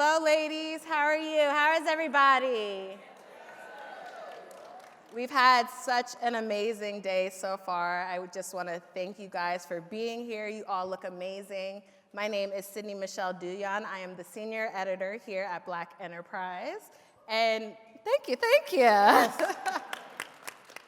Hello, ladies. How are you? How is everybody? We've had such an amazing day so far. I would just want to thank you guys for being here. You all look amazing. My name is Sidnee Michelle Douyon. I am the senior editor here at Black Enterprise. And thank you. Yes.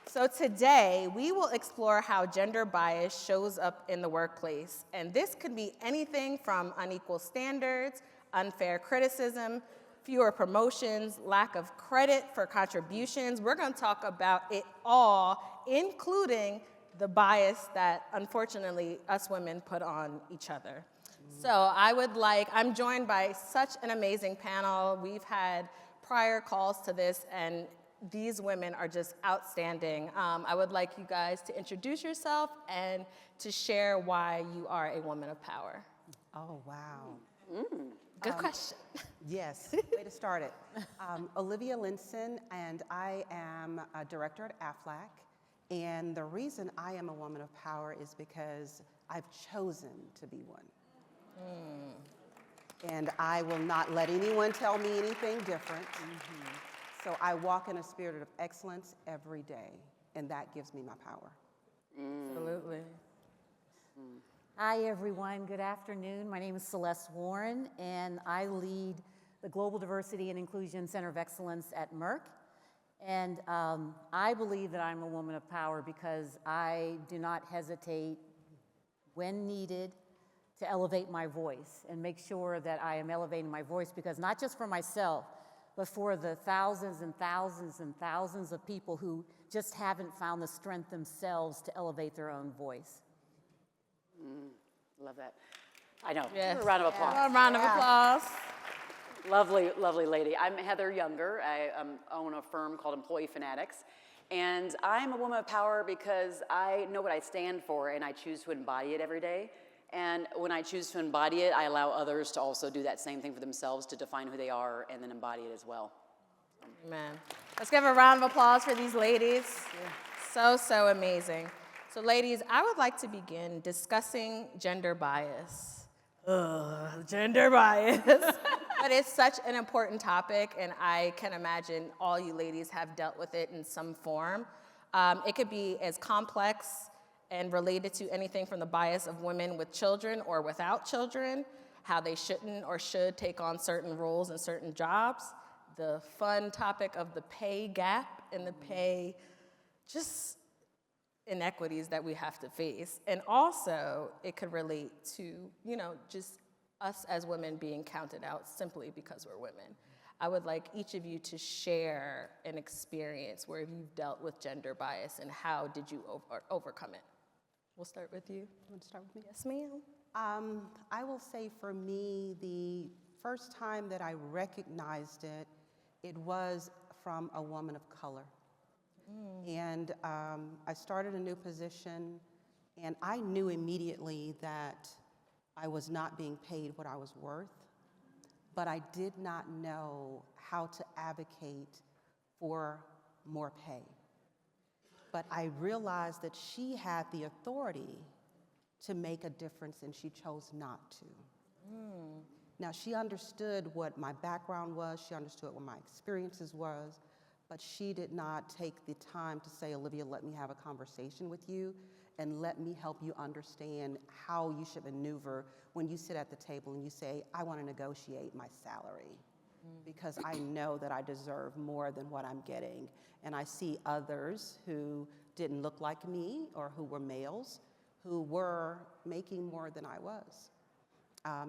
So today, we will explore how gender bias shows up in the workplace. And this could be anything from unequal standards, unfair criticism, fewer promotions, lack of credit for contributions. We're going to talk about it all, including the bias that, unfortunately, us women put on each other. So I'm joined by such an amazing panel. We've had prior calls to this, and these women are just outstanding. I would like you guys to introduce yourself and to share why you are a woman of power. Oh, wow. Good question. Yes, way to start it. Olivia Linson, and I am a director at AFLAC. And the reason I am a woman of power is because I've chosen to be one. And I will not let anyone tell me anything different. So I walk in a spirit of excellence every day, and that gives me my power. Absolutely. Hi, everyone. Good afternoon. My name is Celeste Warren, and I lead the Global Diversity and Inclusion Center of Excellence at Merck. And I believe that I'm a woman of power because I do not hesitate, when needed, to elevate my voice and make sure that I am elevating my voice, because not just for myself, but for the thousands and thousands and thousands of people who just haven't found the strength themselves to elevate their own voice. Love that. I know. Yes. A round of applause. A round of applause. Lovely, lovely lady. I'm Heather Younger. I own a firm called Employee Fanatix. And I'm a woman of power because I know what I stand for, and I choose to embody it every day. And when I choose to embody it, I allow others to also do that same thing for themselves, to define who they are and then embody it as well. Amen. Let's give a round of applause for these ladies. So amazing. So ladies, I would like to begin discussing gender bias. Gender bias. But it's such an important topic, and I can imagine all you ladies have dealt with it in some form. It could be as complex and related to anything from the bias of women with children or without children, how they shouldn't or should take on certain roles and certain jobs, the fun topic of the pay gap and the pay just inequities that we have to face. And also, it could relate to, just us as women being counted out simply because we're women. I would like each of you to share an experience where you've dealt with gender bias and how did you overcome it. We'll start with you. You want to start with me? Yes, ma'am. I will say for me, the first time that I recognized it, it was from a woman of color. And I started a new position, and I knew immediately that I was not being paid what I was worth, but I did not know how to advocate for more pay. But I realized that she had the authority to make a difference, and she chose not to. Now, she understood what my background was, she understood what my experiences was, but she did not take the time to say, Olivia, let me have a conversation with you, and let me help you understand how you should maneuver when you sit at the table and you say, I want to negotiate my salary, because I know that I deserve more than what I'm getting. And I see others who didn't look like me or who were males who were making more than I was.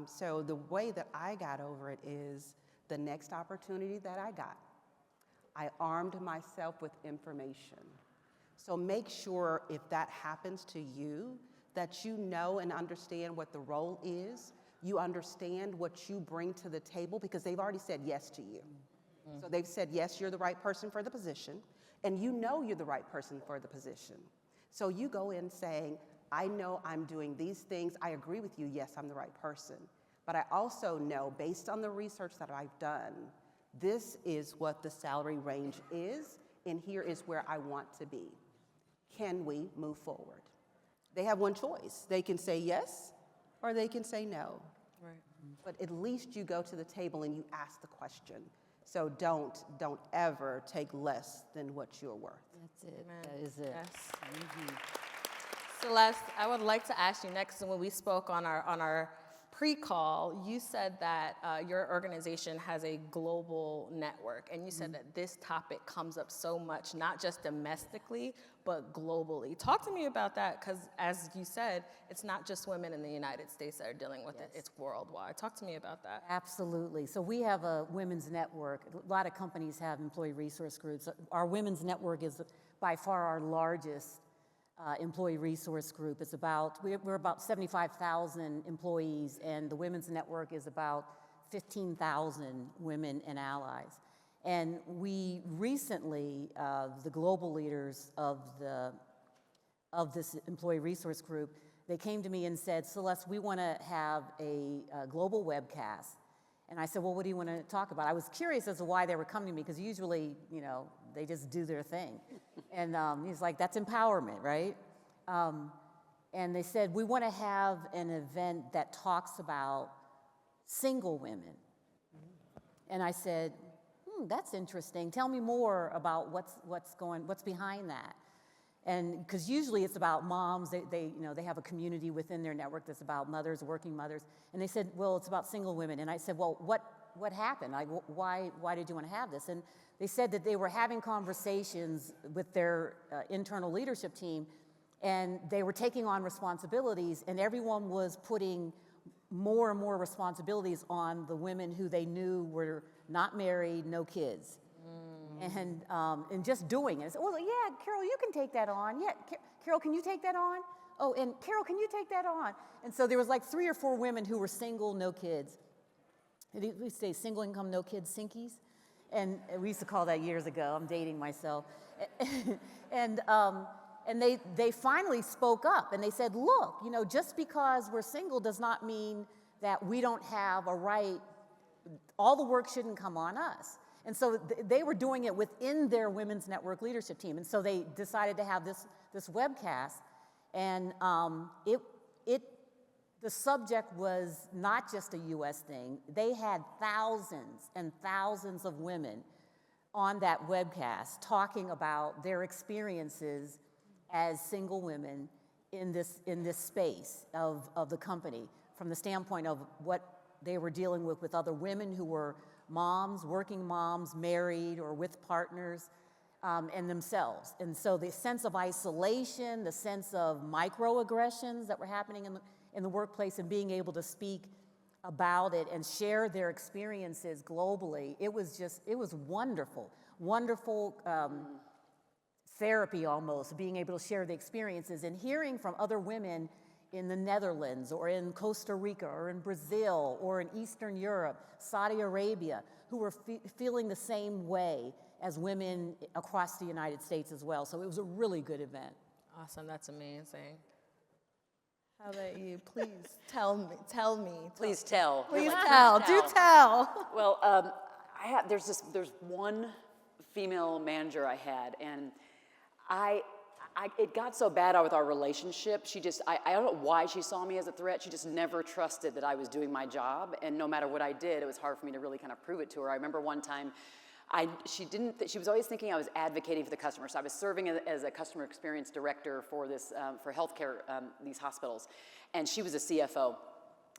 So the way that I got over it is the next opportunity that I got, I armed myself with information. So make sure if that happens to you, that you know and understand what the role is, you understand what you bring to the table, because they've already said yes to you. So they've said, yes, you're the right person for the position, and you know you're the right person for the position. So you go in saying, I know I'm doing these things, I agree with you, yes, I'm the right person. But I also know, based on the research that I've done, this is what the salary range is, and here is where I want to be. Can we move forward? They have one choice. They can say yes, or they can say no. Right. but at least you go to the table and you ask the question. So don't ever take less than what you're worth. That's it. Amen. That is it. Yes. Celeste, I would like to ask you next, when we spoke on our pre-call, you said that your organization has a global network, and you said that this topic comes up so much, not just domestically, but globally. Talk to me about that, because as you said, it's not just women in the United States that are dealing with it, it's worldwide. Talk to me about that. Absolutely. So we have a women's network. A lot of companies have employee resource groups. Our women's network is by far our largest employee resource group. It's we're about 75,000 employees, and the women's network is about 15,000 women and allies. And we recently, the global leaders of this employee resource group, they came to me and said, Celeste, we want to have a global webcast. And I said, well, what do you want to talk about? I was curious as to why they were coming to me, because usually, they just do their thing. And he's like, that's empowerment, right? And they said, we want to have an event that talks about single women. And I said, that's interesting. Tell me more about what's behind that. And because usually it's about moms, they have a community within their network that's about mothers, working mothers. And they said, well, it's about single women. And I said, well, what happened? Like, why did you want to have this? And they said that they were having conversations with their internal leadership team, and they were taking on responsibilities, and everyone was putting more and more responsibilities on the women who they knew were not married, no kids. And just doing it. I said, well, yeah, Carol, you can take that on. Yeah, Carol, can you take that on? Oh, and Carol, can you take that on? And so there was like 3 or 4 women who were single, no kids. We say single income, no kids, sinkies. And we used to call that years ago. I'm dating myself. And they finally spoke up, and they said, look, just because we're single does not mean that we don't have a right. All the work shouldn't come on us. And so they were doing it within their women's network leadership team. And so they decided to have this webcast. And the subject was not just a U.S. thing. They had thousands and thousands of women on that webcast talking about their experiences as single women in this space of the company, from the standpoint of what they were dealing with other women who were moms, working moms, married or with partners, and themselves. And so the sense of isolation, the sense of microaggressions that were happening in the workplace, and being able to speak about it and share their experiences globally, it was wonderful. Wonderful therapy almost, being able to share the experiences and hearing from other women in the Netherlands or in Costa Rica or in Brazil or in Eastern Europe, Saudi Arabia, who were feeling the same way as women across the United States as well. So it was a really good event. Awesome, that's amazing. How about you? Please tell me. Please tell. Please tell. Do tell. Well, there's one female manager I had, and it got so bad with our relationship. I don't know why she saw me as a threat. She just never trusted that I was doing my job, and no matter what I did, it was hard for me to really kind of prove it to her. I remember one time, she was always thinking I was advocating for the customer. So I was serving as a customer experience director for for healthcare, these hospitals, and she was a CFO,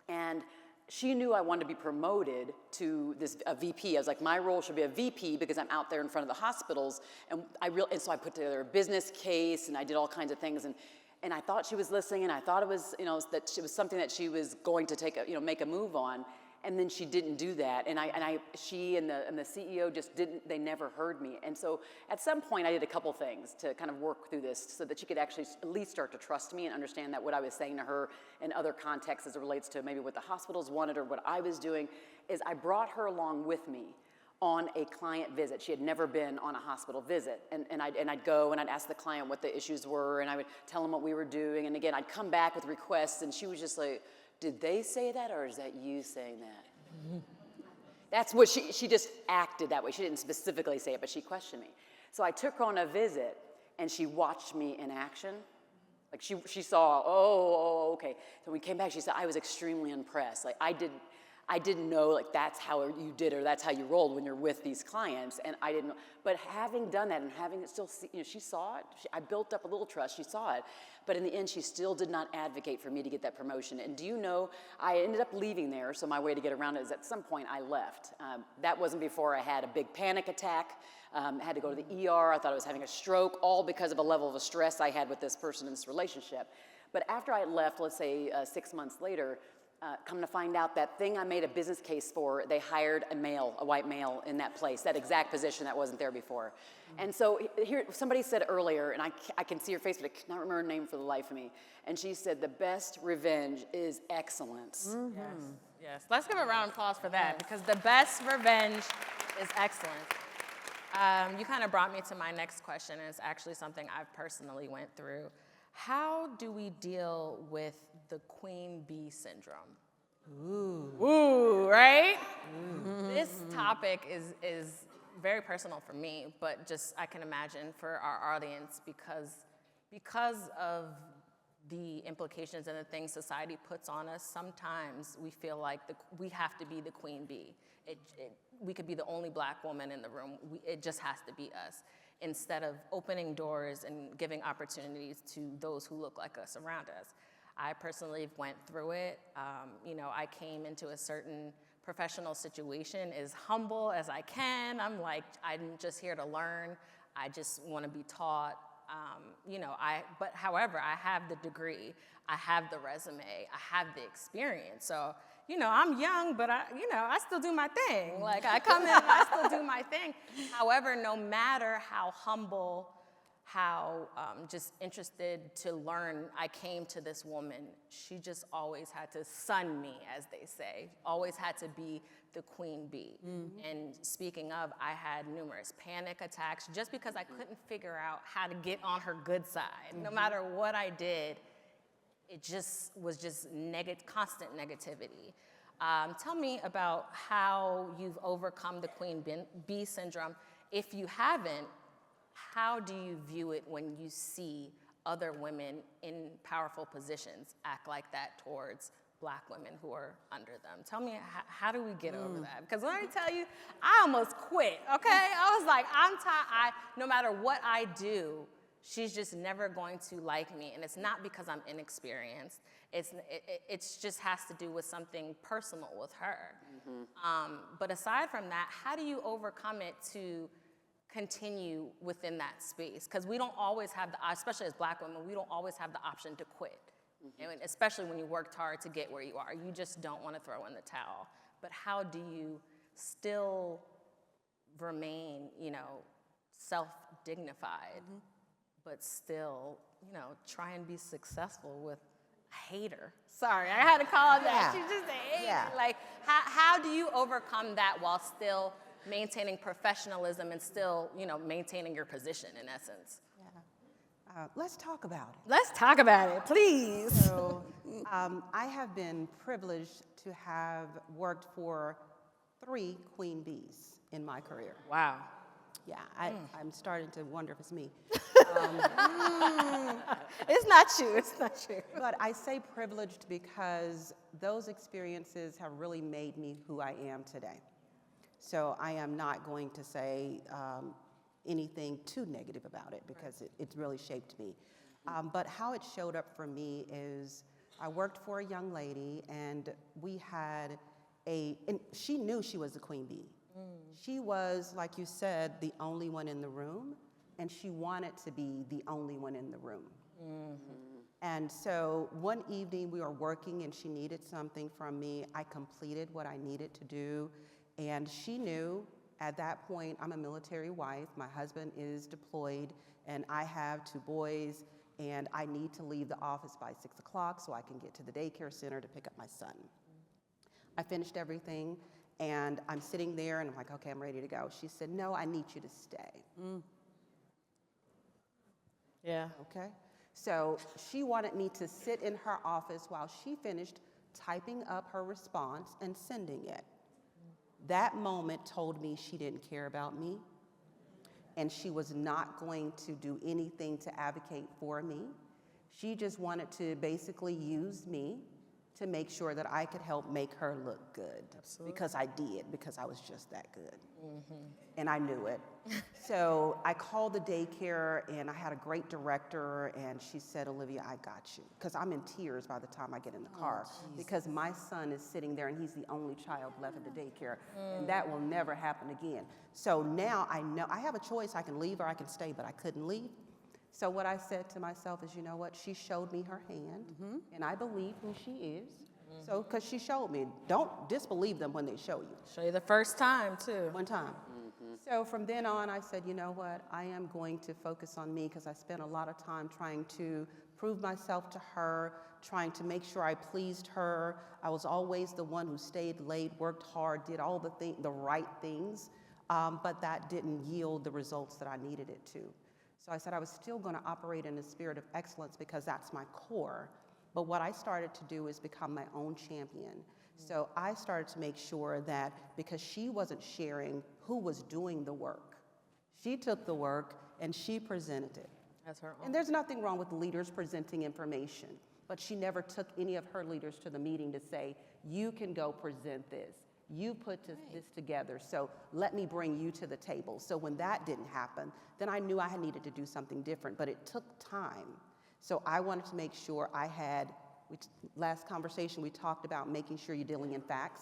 and she knew I wanted to be promoted to a VP. I was like, my role should be a VP because I'm out there in front of the hospitals, and so I put together a business case, and I did all kinds of things, and I thought she was listening, and I thought it was, that it was something that she was going to make a move on. And then she didn't do that, she and the CEO they never heard me. And so at some point I did a couple things to kind of work through this so that she could actually at least start to trust me and understand that what I was saying to her in other contexts as it relates to maybe what the hospitals wanted or what I was doing, is I brought her along with me on a client visit. She had never been on a hospital visit. And I'd go and I'd ask the client what the issues were, and I would tell them what we were doing. And again, I'd come back with requests, and she was just like, did they say that, or is that you saying that? That's what she just acted that way. She didn't specifically say it, but she questioned me. So I took her on a visit, and she watched me in action. Like she saw, okay. So when we came back, she said, I was extremely impressed. Like I didn't know like that's how you did or that's how you rolled when you're with these clients, and I didn't know. But having done that and having it still see, she saw it. I built up a little trust, she saw it, but in the end she still did not advocate for me to get that promotion. And do you know, I ended up leaving there, so my way to get around it is at some point I left. That wasn't before I had a big panic attack, had to go to the ER, I thought I was having a stroke, all because of a level of stress I had with this person in this relationship. But after I left, let's say 6 months later, come to find out that thing I made a business case for, they hired a white male in that place, that exact position that wasn't there before. And so here, somebody said earlier, and I can see her face, but I cannot remember her name for the life of me. And she said, the best revenge is excellence. Yes. Let's give a round of applause for that, because the best revenge is excellence. You kind of brought me to my next question, and it's actually something I've personally went through. How do we deal with the queen bee syndrome? Ooh, right? This topic is very personal for me, but just I can imagine for our audience because of the implications and the things society puts on us, sometimes we feel like we have to be the queen bee. We could be the only Black woman in the room. It just has to be us, instead of opening doors and giving opportunities to those who look like us around us. I personally went through it. I came into a certain professional situation as humble as I can. I'm like, I'm just here to learn. I just want to be taught. But however, I have the degree, I have the resume, I have the experience. So, I'm young, but I still do my thing. Like I come in, I still do my thing. However, no matter how humble, how just interested to learn I came to this woman, she just always had to sun me, as they say, always had to be the queen bee. And speaking of, I had numerous panic attacks just because I couldn't figure out how to get on her good side. No matter what I did, it just was just constant negativity. Tell me about how you've overcome the queen bee syndrome. If you haven't, how do you view it when you see other women in powerful positions act like that towards Black women who are under them? Tell me, how do we get over that? Because let me tell you, I almost quit, okay? I was like, I'm tired. No matter what I do, she's just never going to like me. And it's not because I'm inexperienced. It just has to do with something personal with her. But aside from that, how do you overcome it to continue within that space? Because we don't always have especially as Black women, we don't always have the option to quit. And especially when you worked hard to get where you are. You just don't want to throw in the towel. But how do you still remain, self-dignified, but still, try and be successful with a hater? Sorry, I had to call it that. She's just a hater. Yeah. Like, how do you overcome that while still maintaining professionalism and still, maintaining your position in essence? Let's talk about it. Let's talk about it, please. So, I have been privileged to have worked for 3 queen bees in my career. Wow. Yeah, I'm starting to wonder if it's me. It's not you, it's not you. But I say privileged because those experiences have really made me who I am today. So I am not going to say anything too negative about it because it's really shaped me. But how it showed up for me is I worked for a young lady, and we had and she knew she was the queen bee. She was, like you said, the only one in the room, and she wanted to be the only one in the room. And so one evening we were working and she needed something from me. I completed what I needed to do, and she knew at that point I'm a military wife, my husband is deployed, and I have 2 boys, and I need to leave the office by 6 o'clock so I can get to the daycare center to pick up my son. I finished everything, and I'm sitting there, and I'm like, okay, I'm ready to go. She said, no, I need you to stay. Yeah. Okay? So she wanted me to sit in her office while she finished typing up her response and sending it. That moment told me she didn't care about me, and she was not going to do anything to advocate for me. She just wanted to basically use me to make sure that I could help make her look good. Absolutely. Because I did, because I was just that good. And I knew it. So I called the daycare, and I had a great director, and she said, Olivia, I got you. Because I'm in tears by the time I get in the car, because my son is sitting there, and he's the only child left at the daycare, and that will never happen again. So now I know I have a choice. I can leave or I can stay, but I couldn't leave. So what I said to myself is, you know what? She showed me her hand, and I believe who she is. So, because she showed me, don't disbelieve them when they show you. Show you the first time, too. One time. So from then on, I said, you know what? I am going to focus on me, because I spent a lot of time trying to prove myself to her, trying to make sure I pleased her. I was always the one who stayed late, worked hard, did all the right things, but that didn't yield the results that I needed it to. So I said I was still going to operate in a spirit of excellence, because that's my core. But what I started to do is become my own champion. So I started to make sure that, because she wasn't sharing who was doing the work, she took the work and she presented it. That's her own. And there's nothing wrong with leaders presenting information, but she never took any of her leaders to the meeting to say, you can go present this. You put this together, so let me bring you to the table. So when that didn't happen, then I knew I needed to do something different, but it took time. So I wanted to make sure I had, last conversation we talked about making sure you're dealing in facts.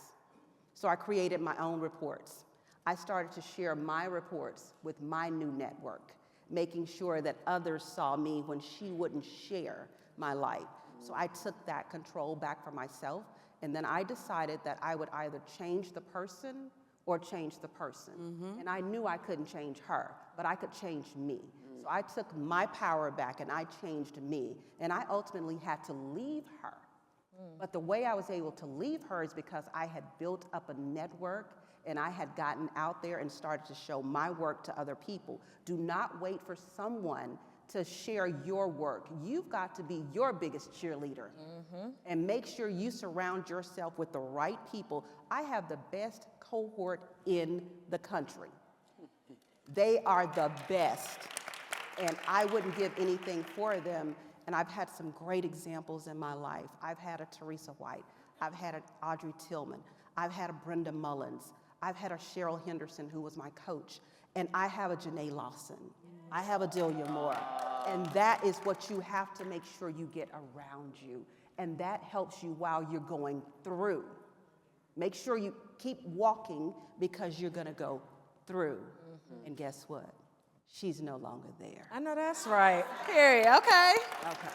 So I created my own reports. I started to share my reports with my new network, making sure that others saw me when she wouldn't share my light. So I took that control back for myself, and then I decided that I would either change the person or change the person. And I knew I couldn't change her, but I could change me. So I took my power back and I changed me, and I ultimately had to leave her. But the way I was able to leave her is because I had built up a network, and I had gotten out there and started to show my work to other people. Do not wait for someone to share your work. You've got to be your biggest cheerleader, and make sure you surround yourself with the right people. I have the best cohort in the country. They are the best, and I wouldn't give anything for them. And I've had some great examples in my life. I've had a Teresa White. I've had an Audrey Tillman. I've had a Brenda Mullins. I've had a Cheryl Henderson, who was my coach. And I have a Janae Lawson. I have a Douyon Moore. And that is what you have to make sure you get around you. And that helps you while you're going through. Make sure you keep walking, because you're going to go through. And guess what? She's no longer there. I know that's right. Period. Okay. Okay.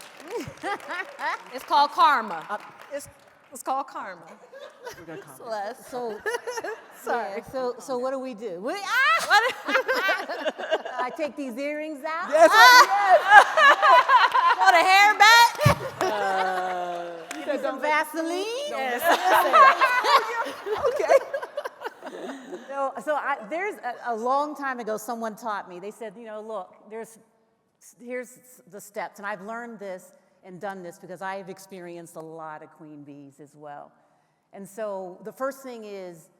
It's called karma. It's called karma. We're going to call it. Celeste. So, Sorry. yeah, so what do? I take these earrings out? Yes, Pull the hair back. Give me some Vaseline? Yes. okay. So there's a long time ago, someone taught me. They said, look, here's the steps. And I've learned this and done this because I've experienced a lot of queen bees as well. And so the first thing is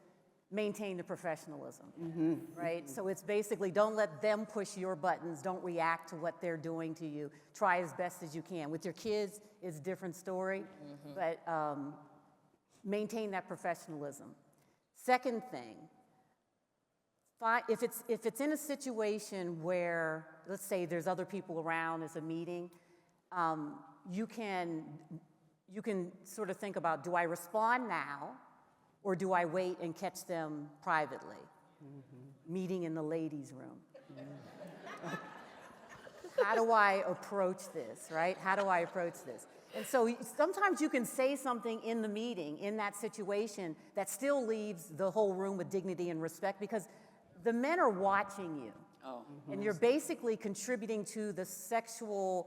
maintain the professionalism, right? So it's basically, don't let them push your buttons. Don't react to what they're doing to you. Try as best as you can. With your kids, it's a different story, but maintain that professionalism. Second thing, if it's in a situation where, let's say there's other people around, it's a meeting, you can sort of think about, do I respond now, or do I wait and catch them privately? Meeting in the ladies' room. How do I approach this, right? How do I approach this? And so sometimes you can say something in the meeting, in that situation, that still leaves the whole room with dignity and respect, because the men are watching you. And you're basically contributing to the sexist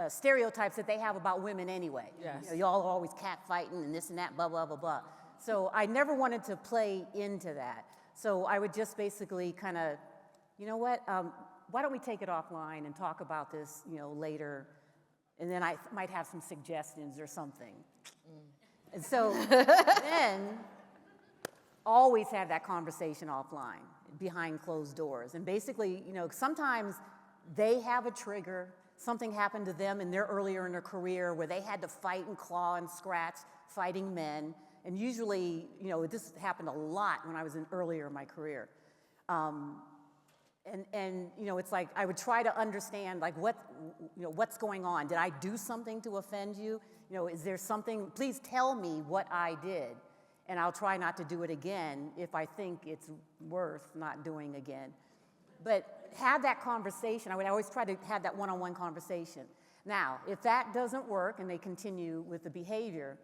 stereotypes that they have about women anyway. Yes. Y'all are always catfighting and this and that, blah, blah, blah, blah. So I never wanted to play into that. So I would just basically kind of, why don't we take it offline and talk about this, later, and then I might have some suggestions or something. And so then always have that conversation offline, behind closed doors. And basically, sometimes they have a trigger, something happened to them earlier in their career where they had to fight and claw and scratch fighting men. And usually, this happened a lot when I was earlier in my career. It's like I would try to understand, like, what's going on? Did I do something to offend you? Is there something? Please tell me what I did, and I'll try not to do it again if I think it's worth not doing again. But have that conversation. I would always try to have that one-on-one conversation. Now, if that doesn't work and they continue with the behavior,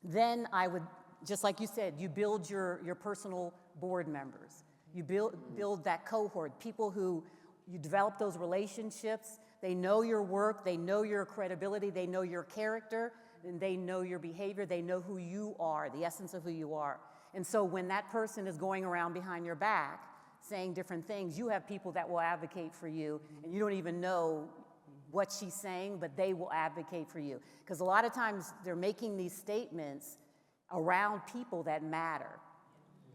then I would, just like you said, you build your personal board members. You build that cohort, people who you develop those relationships. They know your work, they know your credibility, they know your character, and they know your behavior, they know who you are, the essence of who you are. And so when that person is going around behind your back saying different things, you have people that will advocate for you, and you don't even know what she's saying, but they will advocate for you. Because a lot of times they're making these statements around people that matter,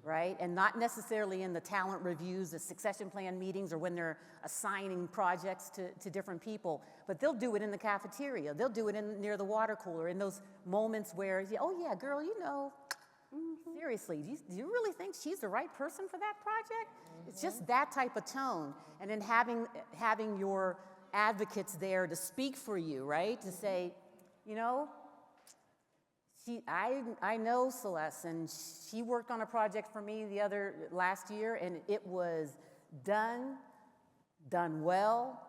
right? And not necessarily in the talent reviews, the succession plan meetings, or when they're assigning projects to different people, but they'll do it in the cafeteria. They'll do it near the water cooler, in those moments where, oh yeah, girl, seriously, do you really think she's the right person for that project? It's just that type of tone. And then having your advocates there to speak for you, right? To say, I know Celeste, and she worked on a project for me last year, and it was done well,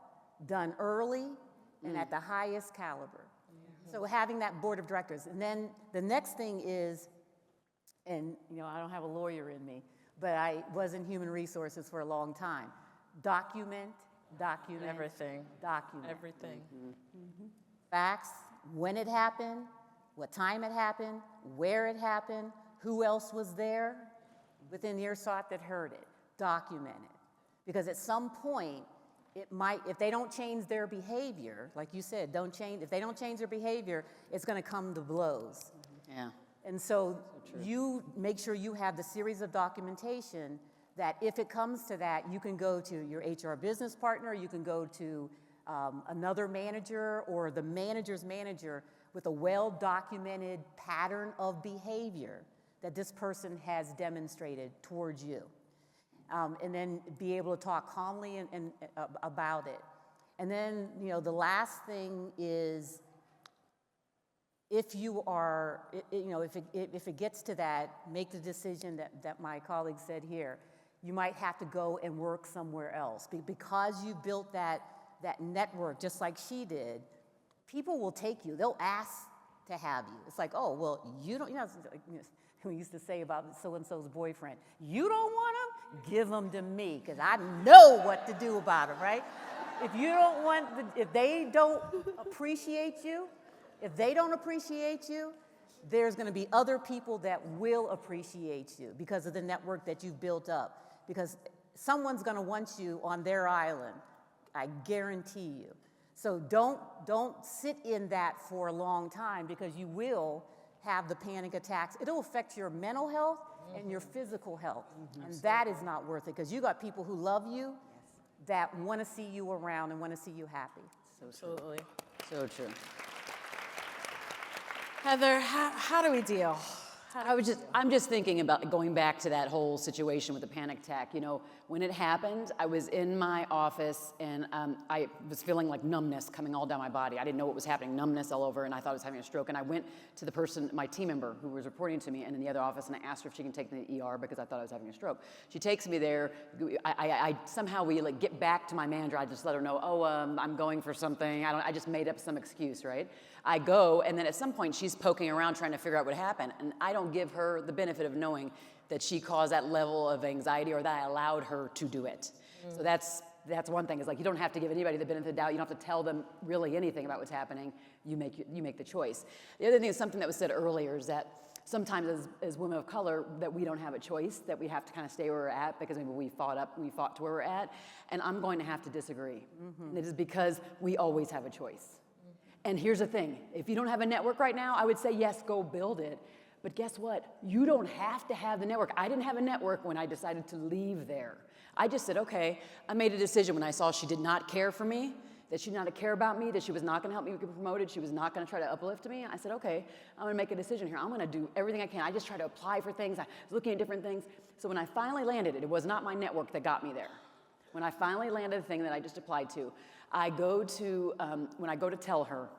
done early, and at the highest caliber. So having that board of directors. And then the next thing is, and I don't have a lawyer in me, but I was in human resources for a long time. Document everything. Document. Everything. Facts, when it happened, what time it happened, where it happened, who else was there within earshot that heard it. Document it. Because at some point, it might, if they don't change their behavior, like you said, if they don't change their behavior, it's going to come to blows. Yeah. And so you make sure you have the series of documentation that if it comes to that, you can go to your HR business partner, you can go to another manager or the manager's manager with a well-documented pattern of behavior that this person has demonstrated towards you. And then be able to talk calmly and about it. And then, the last thing is, if it gets to that, make the decision that my colleague said here. You might have to go and work somewhere else. Because you built that network just like she did, people will take you. They'll ask to have you. It's like, oh, well, you don't, we used to say about so-and-so's boyfriend, you don't want him? Give him to me, because I know what to do about him, right? If they don't appreciate you, there's going to be other people that will appreciate you because of the network that you've built up. Because someone's going to want you on their island, I guarantee you. So don't sit in that for a long time, because you will have the panic attacks. It'll affect your mental health and your physical health. And that is not worth it, because you got people who love you that want to see you around and want to see you happy. Absolutely. So true. Heather, how do we deal? I'm just thinking about going back to that whole situation with the panic attack. When it happened, I was in my office, and I was feeling like numbness coming all down my body. I didn't know what was happening, numbness all over, and I thought I was having a stroke. And I went to the person, my team member, who was reporting to me, and in the other office, and I asked her if she can take me to the ER because I thought I was having a stroke. She takes me there. Somehow we get back to my manager. I just let her know, I'm going for something. I just made up some excuse, right? I go, and then at some point she's poking around trying to figure out what happened, and I don't give her the benefit of knowing that she caused that level of anxiety or that I allowed her to do it. So that's one thing. Is like, you don't have to give anybody the benefit of the doubt. You don't have to tell them really anything about what's happening. You make the choice. The other thing is something that was said earlier, is that sometimes as women of color, that we don't have a choice, that we have to kind of stay where we're at because maybe we fought to where we're at. And I'm going to have to disagree. And it is because we always have a choice. And here's the thing, if you don't have a network right now, I would say, yes, go build it. But guess what? You don't have to have the network. I didn't have a network when I decided to leave there. I just said, okay, I made a decision when I saw she did not care for me. that she did not care about me, that she was not going to help me get promoted, she was not going to try to uplift me. I said, okay, I'm going to make a decision here. I'm going to do everything I can. I just try to apply for things. I was looking at different things. So when I finally landed it was not my network that got me there. When I finally landed the thing that I just applied to, when I go to tell her,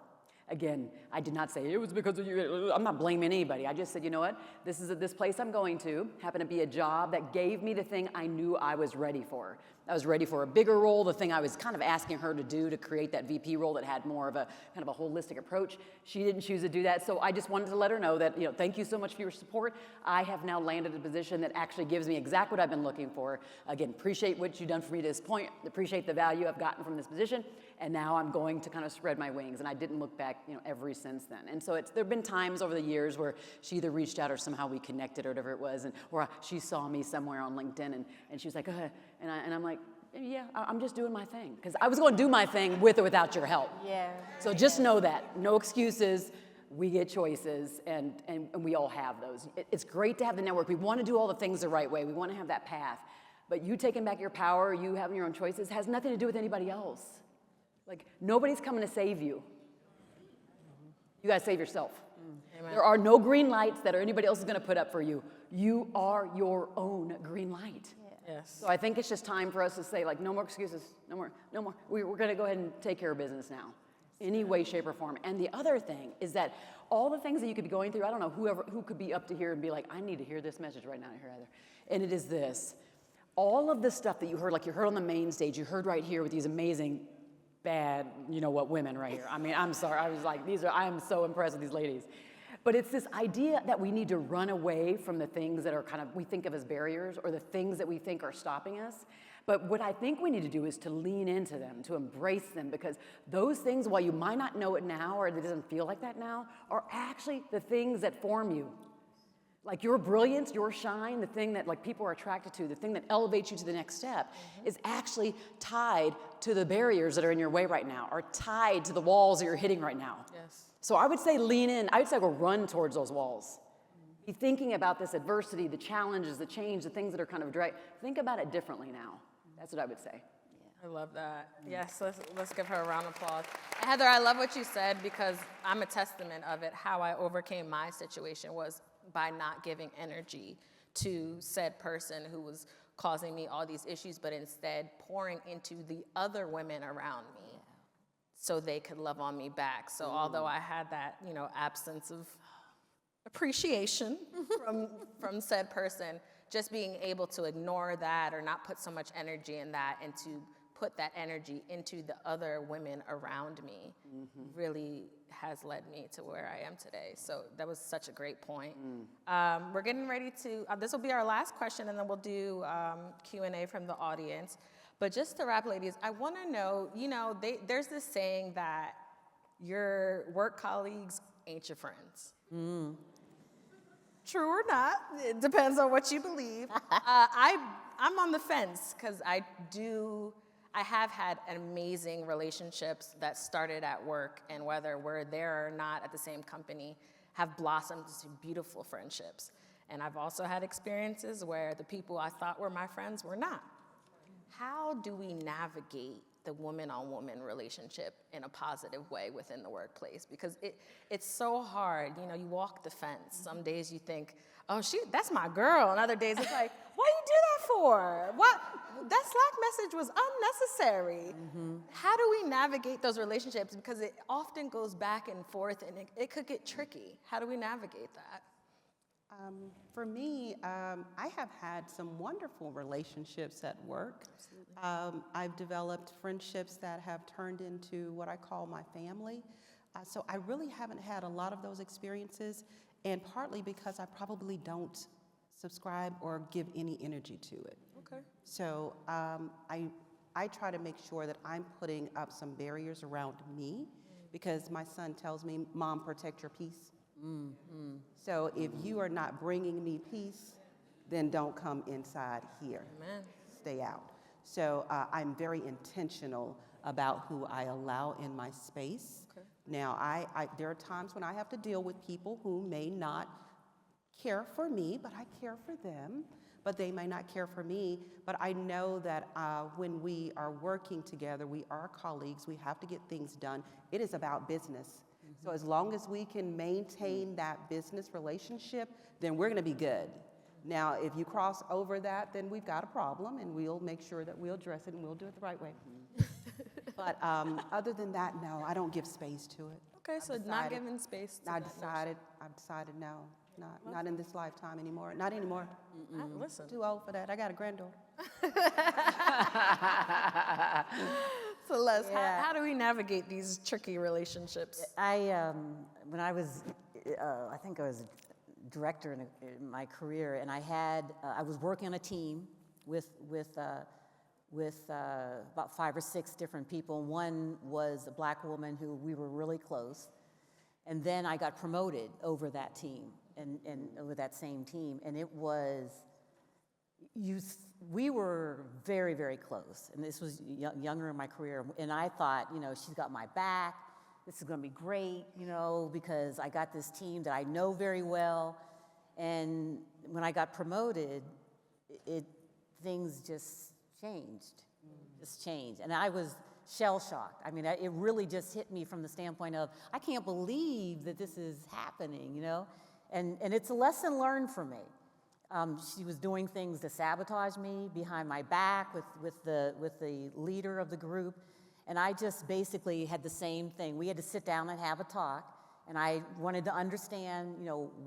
again, I did not say, it was because of you. I'm not blaming anybody. I just said, you know what? This place I'm going to happened to be a job that gave me the thing I knew I was ready for. I was ready for a bigger role, the thing I was kind of asking her to do to create that VP role that had more of a kind of a holistic approach. She didn't choose to do that, so I just wanted to let her know that, thank you so much for your support. I have now landed a position that actually gives me exactly what I've been looking for. Again, appreciate what you've done for me to this point, appreciate the value I've gotten from this position, and now I'm going to kind of spread my wings, and I didn't look back, ever since then. And so there have been times over the years where she either reached out or somehow we connected or whatever it was, or she saw me somewhere on LinkedIn, and she was like, and I'm like, yeah, I'm just doing my thing. Because I was going to do my thing with or without your help. Yeah. So just know that. No excuses. We get choices, and we all have those. It's great to have the network. We want to do all the things the right way. We want to have that path. But you taking back your power, you having your own choices, has nothing to do with anybody else. Like, nobody's coming to save you. You got to save yourself. Amen. There are no green lights that anybody else is going to put up for you. You are your own green light. Yes. So I think it's just time for us to say, like, no more excuses, no more. We're going to go ahead and take care of business now, any way, shape, or form. And the other thing is that all the things that you could be going through, I don't know who could be up to here and be like, I need to hear this message right now here either. And it is this. All of the stuff that you heard, like you heard on the main stage, you heard right here with these amazing, bad, women right here. I mean, I'm sorry. I was like, I am so impressed with these ladies. But it's this idea that we need to run away from the things that are we think of as barriers, or the things that we think are stopping us. But what I think we need to do is to lean into them, to embrace them, because those things, while you might not know it now, or it doesn't feel like that now, are actually the things that form you. Like your brilliance, your shine, the thing that people are attracted to, the thing that elevates you to the next step, is actually tied to the barriers that are in your way right now, or tied to the walls that you're hitting right now. Yes. So I would say lean in. I would say go run towards those walls. Be thinking about this adversity, the challenges, the change, the things that are kind of dry. Think about it differently now. That's what I would say. I love that. Yes, let's give her a round of applause. And Heather, I love what you said, because I'm a testament of it. How I overcame my situation was by not giving energy to said person who was causing me all these issues, but instead pouring into the other women around me so they could love on me back. So although I had that, absence of appreciation from said person, just being able to ignore that or not put so much energy in that, and to put that energy into the other women around me really has led me to where I am today. So that was such a great point. We're getting ready to, this will be our last question, and then we'll do Q&A from the audience. But just to wrap, ladies, I want to know, there's this saying that your work colleagues ain't your friends. True or not, it depends on what you believe. I'm on the fence, because I have had amazing relationships that started at work, and whether we're there or not at the same company, have blossomed into beautiful friendships. And I've also had experiences where the people I thought were my friends were not. How do we navigate the woman-on-woman relationship in a positive way within the workplace? Because it's so hard. You walk the fence. Some days you think, oh, that's my girl. And other days it's like, why you do that for? What? That Slack message was unnecessary. How do we navigate those relationships? Because it often goes back and forth, and it could get tricky. How do we navigate that? For me, I have had some wonderful relationships at work. I've developed friendships that have turned into what I call my family. So I really haven't had a lot of those experiences, and partly because I probably don't subscribe or give any energy to it. Okay. So I try to make sure that I'm putting up some barriers around me, because my son tells me, Mom, protect your peace. So if you are not bringing me peace, then don't come inside here. Amen. Stay out. So I'm very intentional about who I allow in my space. Okay. Now, there are times when I have to deal with people who may not care for me, but I care for them. but they may not care for me. But I know that when we are working together, we are colleagues, we have to get things done. It is about business. So as long as we can maintain that business relationship, then we're gonna be good. Now, if you cross over that, then we've got a problem, and we'll make sure that we'll address it and we'll do it the right way. But other than that, no, I don't give space to it. Okay, so not giving space to I've that decided no, not in this lifetime anymore. Not anymore. Listen. Too old for that. I got a granddaughter. Celeste, Yeah. how do we navigate these tricky relationships? When I was, I think I was a director in my career, and I was working on a team with about 5 or 6 different people. One was a black woman who we were really close, and then I got promoted over that team and over that same team, and it was, we were very, very close, and this was younger in my career, and I thought, she's got my back, this is gonna be great, because I got this team that I know very well, and when I got promoted, things just changed, and I was shell-shocked. I mean, it really just hit me from the standpoint of, I can't believe that this is happening, and it's a lesson learned for me. She was doing things to sabotage me behind my back with the leader of the group, and I just basically had the same thing. We had to sit down and have a talk, and I wanted to understand,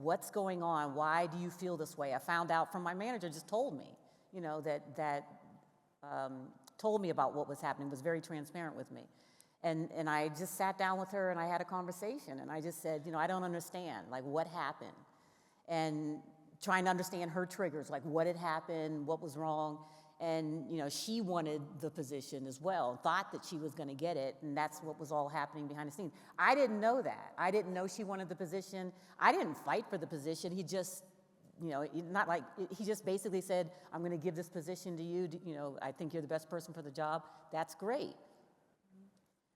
what's going on. Why do you feel this way? I found out from my manager, just told me, told me about what was happening, was very transparent with me. And I just sat down with her and I had a conversation, and I just said, I don't understand, like, what happened? And trying to understand her triggers, like what had happened, what was wrong. And she wanted the position as well, thought that she was gonna get it, and that's what was all happening behind the scenes. I didn't know that. I didn't know she wanted the position. I didn't fight for the position. He just, he just basically said, I'm gonna give this position to you, I think you're the best person for the job. That's great.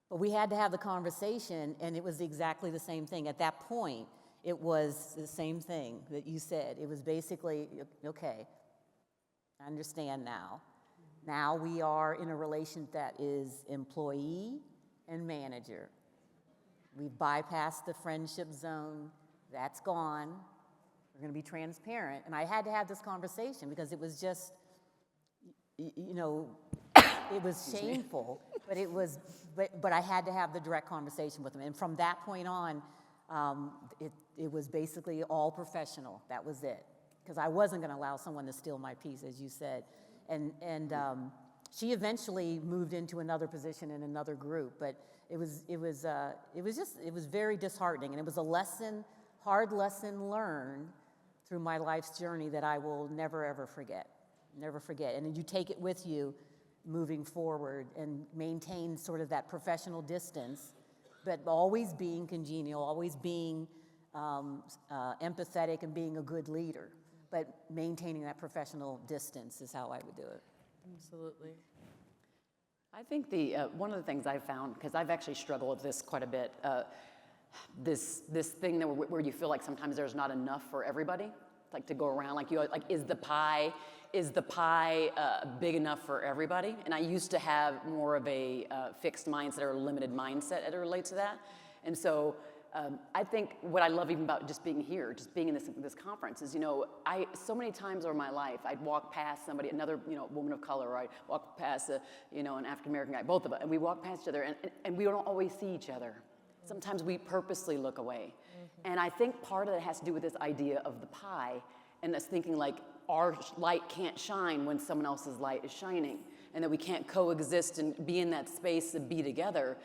But we had to have the conversation, and it was exactly the same thing. At that point, it was the same thing that you said. It was basically, okay, I understand now. Now we are in a relation that is employee and manager. We've bypassed the friendship zone. That's gone. We're going to be transparent. And I had to have this conversation because it was just, it was shameful, but I had to have the direct conversation with him. And from that point on, it was basically all professional. That was it. Because I wasn't going to allow someone to steal my peace, as you said. And she eventually moved into another position in another group, but it was very disheartening, and it was a hard lesson learned through my life's journey that I will never ever forget, And you take it with you moving forward and maintain sort of that professional distance, but always being congenial, always being empathetic and being a good leader. But maintaining that professional distance is how I would do it. Absolutely. I think one of the things I've found, because I've actually struggled with this quite a bit, this thing where you feel like sometimes there's not enough for everybody, like to go around, like is the pie big enough for everybody? And I used to have more of a fixed mindset or limited mindset as it relates to that, and so. I think what I love even about just being here, just being in this conference is, so many times over my life, I'd walk past somebody, another, woman of color, or I'd walk past, an African-American guy, both of us, and we walk past each other, and we don't always see each other. Sometimes we purposely look away. Mm-hmm. And I think part of it has to do with this idea of the pie, and us thinking like our light can't shine when someone else's light is shining, and that we can't coexist and be in that space and be together.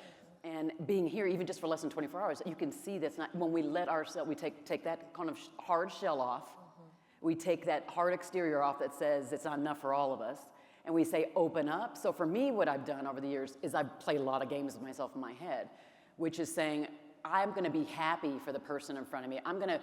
And being here, even just for less than 24 hours, you can see that's not, when we let ourselves, we take that kind of hard shell off, we take that hard exterior off that says it's not enough for all of us, and we say, open up. So for me, what I've done over the years is I've played a lot of games with myself in my head, which is saying, I'm gonna be happy for the person in front of me. I'm gonna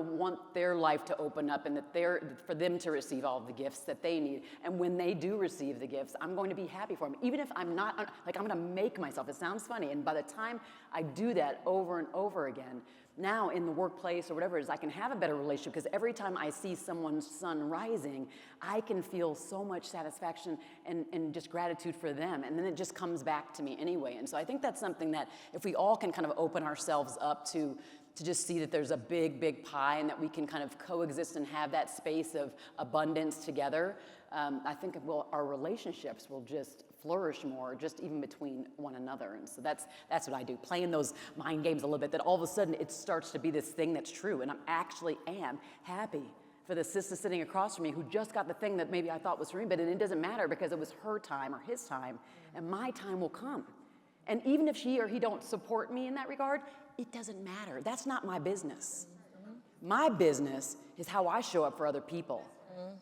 want their life to open up and for them to receive all of the gifts that they need. And when they do receive the gifts, I'm going to be happy for them. Even if I'm not, I'm gonna make myself, it sounds funny, and by the time I do that over and over again, now in the workplace or whatever it is, I can have a better relationship because every time I see someone's sun rising, I can feel so much satisfaction and just gratitude for them. And then it just comes back to me anyway. And so I think that's something that if we all can kind of open ourselves up to just see that there's a big, big pie and that we can kind of coexist and have that space of abundance together, I think our relationships will just flourish more, just even between one another. And so that's what I do, playing those mind games a little bit, that all of a sudden it starts to be this thing that's true. And I actually am happy for the sister sitting across from me who just got the thing that maybe I thought was for me, but it doesn't matter because it was her time or his time, and my time will come. And even if she or he don't support me in that regard, it doesn't matter. That's not my business. My business is how I show up for other people,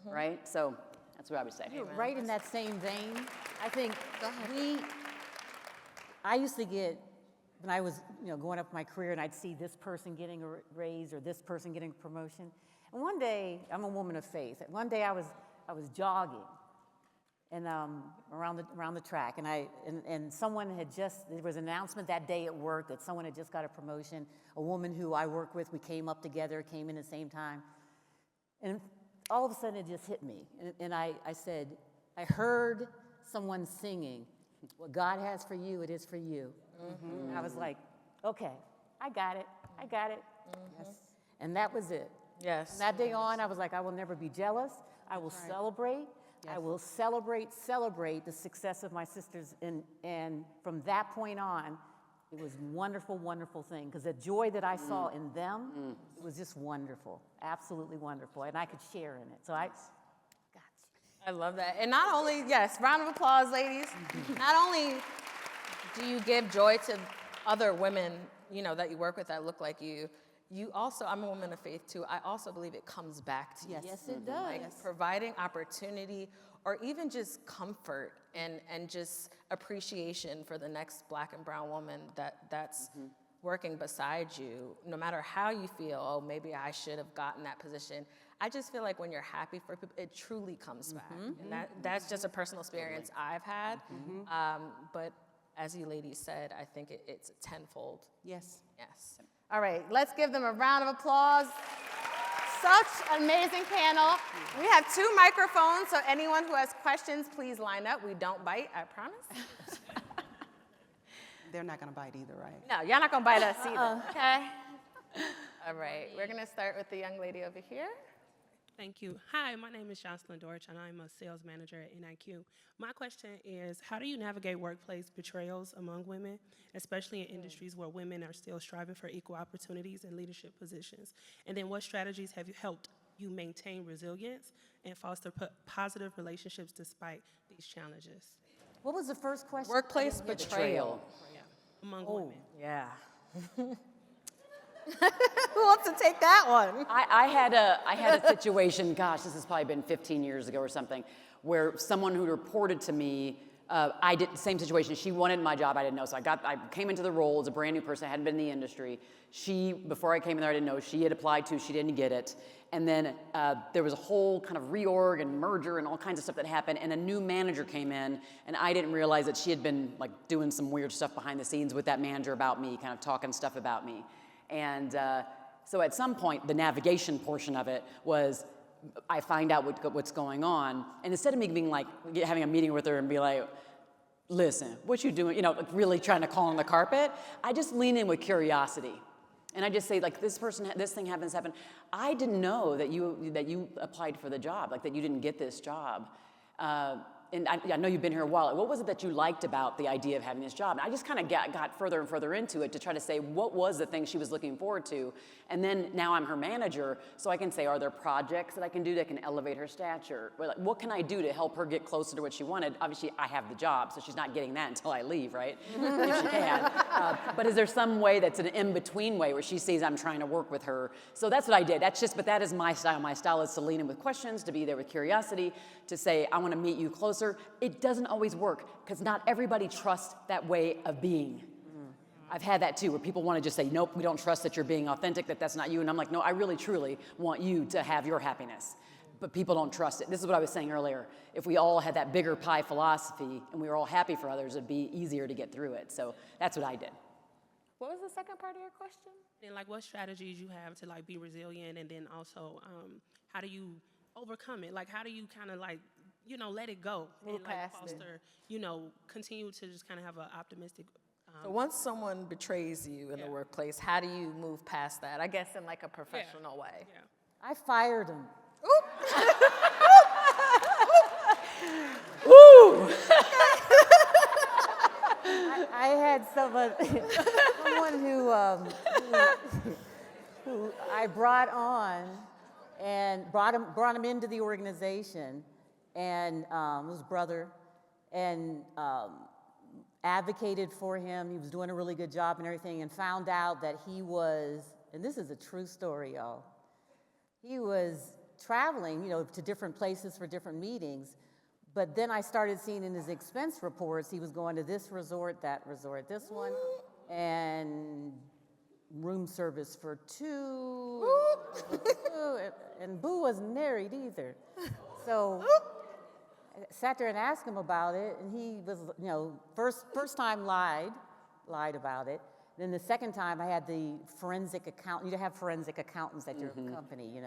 right? So that's what I would say. You're right in that same vein. I think I used to get, when I was going up my career and I'd see this person getting a raise or this person getting a promotion. And one day, I'm a woman of faith. One day I was jogging and around the track, and someone had there was an announcement that day at work that someone had just got a promotion. A woman who I work with, we came up together, came in at the same time, and all of a sudden it just hit me, and I said, I heard someone singing, "What God has for you, it is for you." Mm-hmm. And I was like, okay, I got it. Yes. And that was it. Yes. From that day on, I was like, I will never be jealous. I will celebrate. Yes. I will celebrate the success of my sisters. And from that point on, it was wonderful, wonderful thing. Because the joy that I saw in them was just wonderful. Absolutely wonderful. And I could share in it. So I love that. And not only, yes, round of applause, ladies. Not only do you give joy to other women, that you work with that look like you, you also, I'm a woman of faith too, I also believe it comes back to you. Yes, it does. Like providing opportunity or even just comfort and just appreciation for the next Black and brown woman that's working beside you, no matter how you feel, oh, maybe I should have gotten that position. I just feel like when you're happy for people, it truly comes back. And that's just a personal experience I've had. But as you ladies said, I think it's tenfold. Yes. Yes. All right, let's give them a round of applause. Such an amazing panel. We have 2 microphones, so anyone who has questions, please line up. We don't bite, I promise. They're not going to bite either, right? No, y'all not going to bite us either, okay? All right, we're going to start with the young lady over here. Thank you. Hi, my name is Jocelyn Dorch, and I'm a sales manager at NIQ. My question is, how do you navigate workplace betrayals among women, especially in industries where women are still striving for equal opportunities and leadership positions? And then what strategies have you helped you maintain resilience and foster positive relationships despite these challenges? What was the first question? Workplace betrayal. Yeah, among women. Yeah. Who wants to take that one? I had a situation, gosh, this has probably been 15 years ago or something, where someone who reported to me, same situation, she wanted my job, I didn't know, so I came into the role as a brand new person, I hadn't been in the industry. Before I came in there, I didn't know, she had applied to, she didn't get it. And then there was a whole kind of reorg and merger and all kinds of stuff that happened, and a new manager came in, and I didn't realize that she had been like doing some weird stuff behind the scenes with that manager about me, kind of talking stuff about me. And so at some point, the navigation portion of it was, I find out what's going on, and instead of me being like, having a meeting with her and be like, listen, what you doing, like really trying to call on the carpet, I just lean in with curiosity. And I just say, like, this thing happens. I didn't know that you applied for the job, like that you didn't get this job. And I know you've been here a while. What was it that you liked about the idea of having this job? And I just kind of got further and further into it to try to say what was the thing she was looking forward to. And then now I'm her manager, so I can say, are there projects that I can do that can elevate her stature? Or like, what can I do to help her get closer to what she wanted? Obviously, I have the job, so she's not getting that until I leave, right? If she can. But is there some way that's an in-between way where she sees I'm trying to work with her? So that's what I did. But that is my style. My style is to lean in with questions, to be there with curiosity, to say, I want to meet you closer. It doesn't always work because not everybody trusts that way of being. I've had that too, where people want to just say, nope, we don't trust that you're being authentic, that's not you. And I'm like, no, I really, truly want you to have your happiness. But people don't trust it. This is what I was saying earlier. If we all had that bigger pie philosophy and we were all happy for others, it'd be easier to get through it. So that's what I did. What was the second part of your question? And like, what strategies you have to like be resilient, and then also, how do you overcome it? Like, how do you kind of like, let it go Move and like past it. foster, continue to just kind of have an optimistic. So once someone betrays you in the workplace, how do you move past that? I guess in like a professional way. Yeah. I fired him. Ooh! I had someone who I brought on and brought him into the organization, and his brother, and advocated for him. He was doing a really good job and everything, and found out that he was, and this is a true story, y'all. He was traveling, to different places for different meetings. But then I started seeing in his expense reports, he was going to this resort, that resort, this one, and room service for 2. And Boo wasn't married either. So I sat there and asked him about it, and he was, first time lied about it. Then the second time, I had the forensic accountant. You have forensic accountants at your company,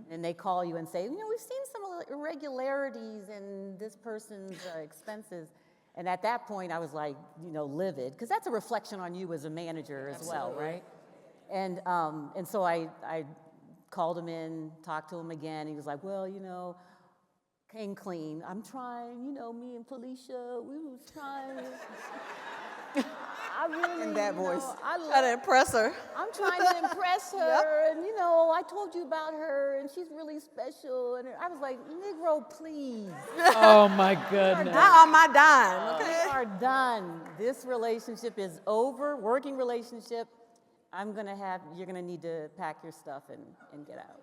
and they call you and say, we've seen some irregularities in this person's expenses. And at that point, I was like, livid, because that's a reflection on you as a manager as well, right? And so I called him in, talked to him again. He was like, well, came clean. I'm trying, me and Felicia, we was trying. I really, In that voice. Try to impress her. I'm trying to impress her, and I told you about her, and she's really special. And I was like, Negro, please. Oh my goodness. Not on my dime, okay? We are done. This relationship is over. Working relationship. You're gonna need to pack your stuff and get out.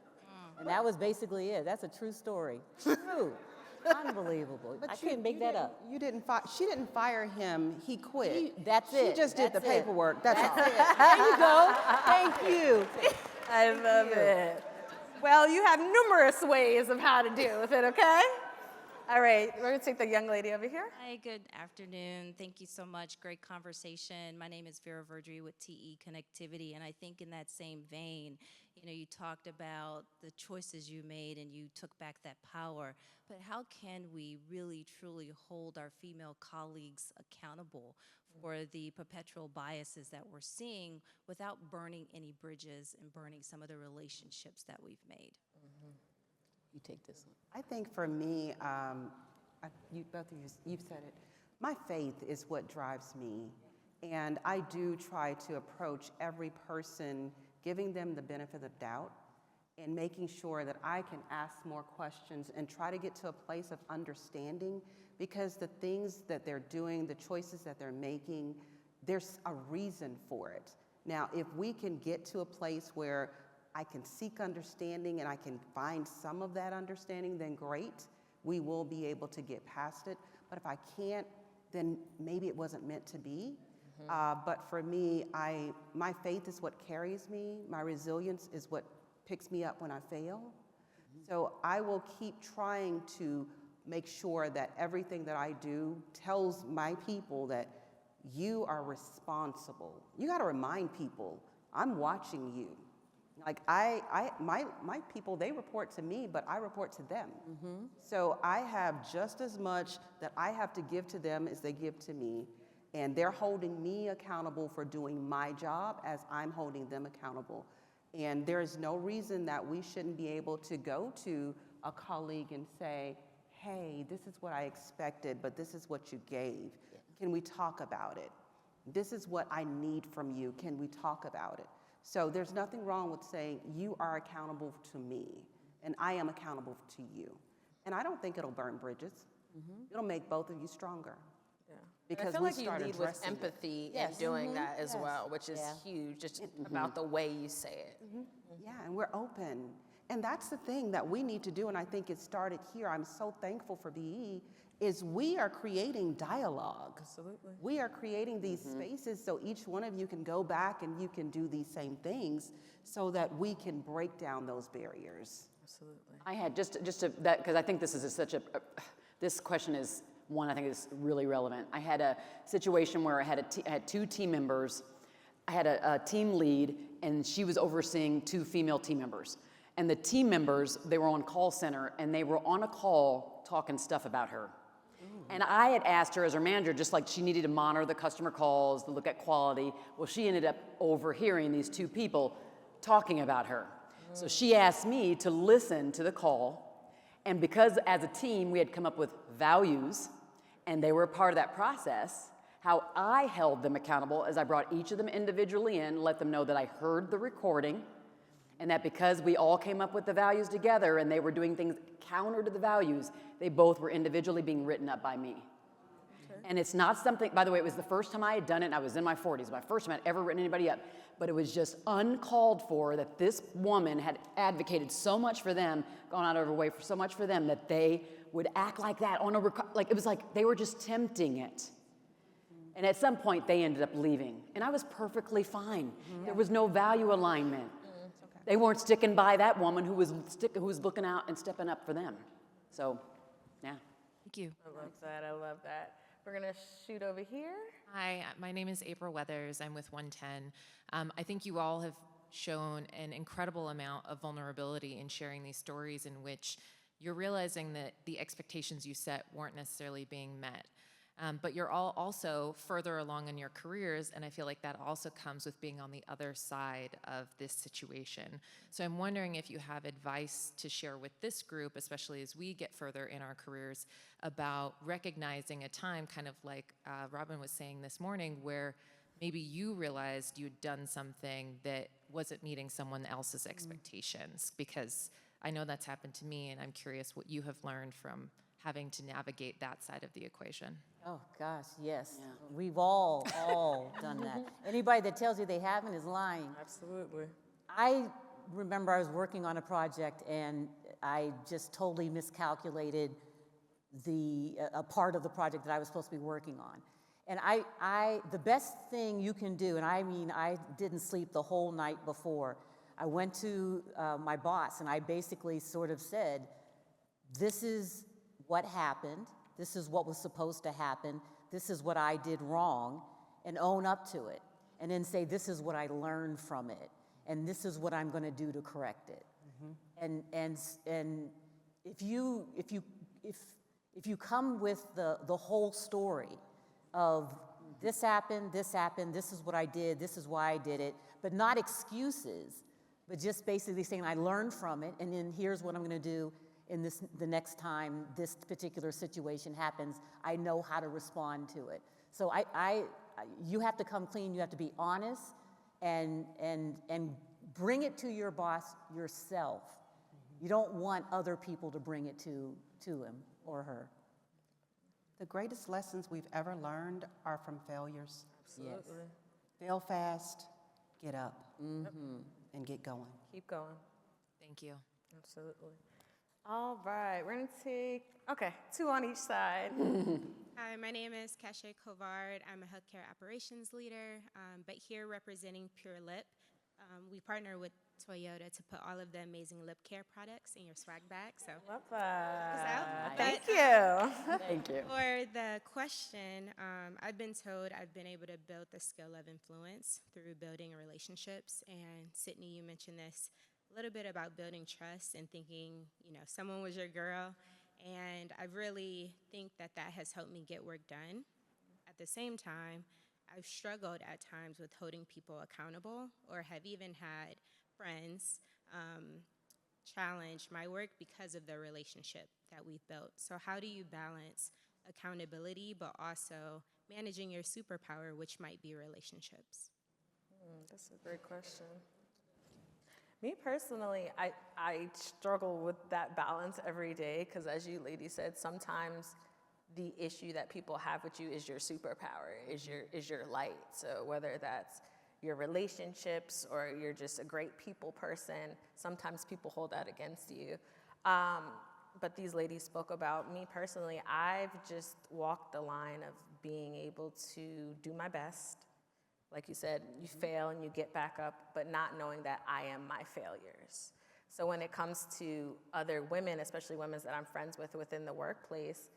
And that was basically it. That's a true story. True. Unbelievable. I couldn't make that up. She didn't fire him. He quit. That's it. She just did the That's it. paperwork. That's all. There you go. Thank you. I love it. Well, you have numerous ways of how to deal with it, okay? All right, we're gonna take the young lady over here. Hi, good afternoon. Thank you so much. Great conversation. My name is Vera Verdry with TE Connectivity, and I think in that same vein, you talked about the choices you made and you took back that power, but how can we really, truly hold our female colleagues accountable for the perpetual biases that we're seeing without burning any bridges and burning some of the relationships that we've made? You take this one. I think for me, both of you, you've said it. My faith is what drives me. And I do try to approach every person, giving them the benefit of doubt and making sure that I can ask more questions and try to get to a place of understanding, because the things that they're doing, the choices that they're making, there's a reason for it. Now, if we can get to a place where I can seek understanding and I can find some of that understanding, then great, we will be able to get past it. But if I can't, then maybe it wasn't meant to be. But for me, my faith is what carries me. My resilience is what picks me up when I fail. So I will keep trying to make sure that everything that I do tells my people that you are responsible. You got to remind people, I'm watching you. Like my people, they report to me, but I report to them. So I have just as much that I have to give to them as they give to me. And they're holding me accountable for doing my job as I'm holding them accountable. And there is no reason that we shouldn't be able to go to a colleague and say, hey, this is what I expected, but this is what you gave. Can we talk about it? This is what I need from you. Can we talk about it? So there's nothing wrong with saying you are accountable to me and I am accountable to you. And I don't think it'll burn bridges. It'll make both of you stronger. Because I feel we like you start lead with addressing it. empathy in doing that as well, which is huge, just about the way you say it. Yeah, and we're open. And that's the thing that we need to do, and I think it started here. I'm so thankful for BE, is we are creating dialogue. Absolutely. We are creating these spaces so each one of you can go back and you can do these same things so that we can break down those barriers. Absolutely. I had just to that, because I think this is this question is one I think is really relevant. I had a situation where I had two team members I had a team lead, and she was overseeing 2 female team members. And the team members, they were on call center, and they were on a call talking stuff about her. And I had asked her as her manager, just like she needed to monitor the customer calls, to look at quality. Well, she ended up overhearing these 2 people talking about her. So she asked me to listen to the call. And because as a team, we had come up with values, and they were a part of that process, how I held them accountable as I brought each of them individually in, let them know that I heard the recording, and that because we all came up with the values together and they were doing things counter to the values, they both were individually being written up by me. Okay. And it's not something, by the way, it was the first time I had done it, and I was in my 40s, my first time I'd ever written anybody up, but it was just uncalled for that this woman had advocated so much for them, gone out of her way for so much for them, that they would act like that on a, like it was like they were just tempting it. And at some point, they ended up leaving. And I was perfectly fine. There was no value alignment. They weren't sticking by that woman who was looking out and stepping up for them. So, yeah. Thank you. I love that. I love that. We're going to shoot over here. Hi, my name is April Weathers. I'm with 110. I think you all have shown an incredible amount of vulnerability in sharing these stories in which you're realizing that the expectations you set weren't necessarily being met. But you're all also further along in your careers, and I feel like that also comes with being on the other side of this situation. So I'm wondering if you have advice to share with this group, especially as we get further in our careers, about recognizing a time, kind of like Robin was saying this morning, where maybe you realized you'd done something that wasn't meeting someone else's expectations, because I know that's happened to me, and I'm curious what you have learned from having to navigate that side of the equation. Oh, gosh, yes. Yeah. We've all done that. Anybody that tells you they haven't is lying. Absolutely. I remember I was working on a project, and I just totally miscalculated a part of the project that I was supposed to be working on. And the best thing you can do, and I mean, I didn't sleep the whole night before. I went to my boss, and I basically sort of said, this is what happened, this is what was supposed to happen, this is what I did wrong, and own up to it. And then say, this is what I learned from it, and this is what I'm going to do to correct it. And if you come with the whole story of this happened, this is what I did, this is why I did it, but not excuses, but just basically saying I learned from it, and then here's what I'm going to do in the next time this particular situation happens, I know how to respond to it. So you have to come clean. You have to be honest, and bring it to your boss yourself. You don't want other people to bring it to him or her. The greatest lessons we've ever learned are from failures. Absolutely. Yes. Fail fast, get up, and get going. Keep going. Thank you. Absolutely. All right, we're going to take, 2 on each side. Hi, my name is Kashay Kovard. I'm a healthcare operations leader, but here representing Pure Lip. We partner with Toyota to put all of the amazing lip care products in your swag bag. So Love that. Thank you. Thank you. for the question, I've been told I've been able to build the skill of influence through building relationships. And Sidnee, you mentioned this a little bit about building trust and thinking, someone was your girl. And I really think that has helped me get work done. At the same time, I've struggled at times with holding people accountable, or have even had friends challenge my work because of the relationship that we've built. So how do you balance accountability, but also managing your superpower, which might be relationships? That's a great question. Me personally, I struggle with that balance every day, because as you ladies said, sometimes the issue that people have with you is your superpower, is your light. So whether that's your relationships or you're just a great people person, sometimes people hold that against you. But these ladies spoke about me personally. I've just walked the line of being able to do my best. Like you said, you fail and you get back up, but not knowing that I am my failures. So when it comes to other women, especially women that I'm friends with within the workplace,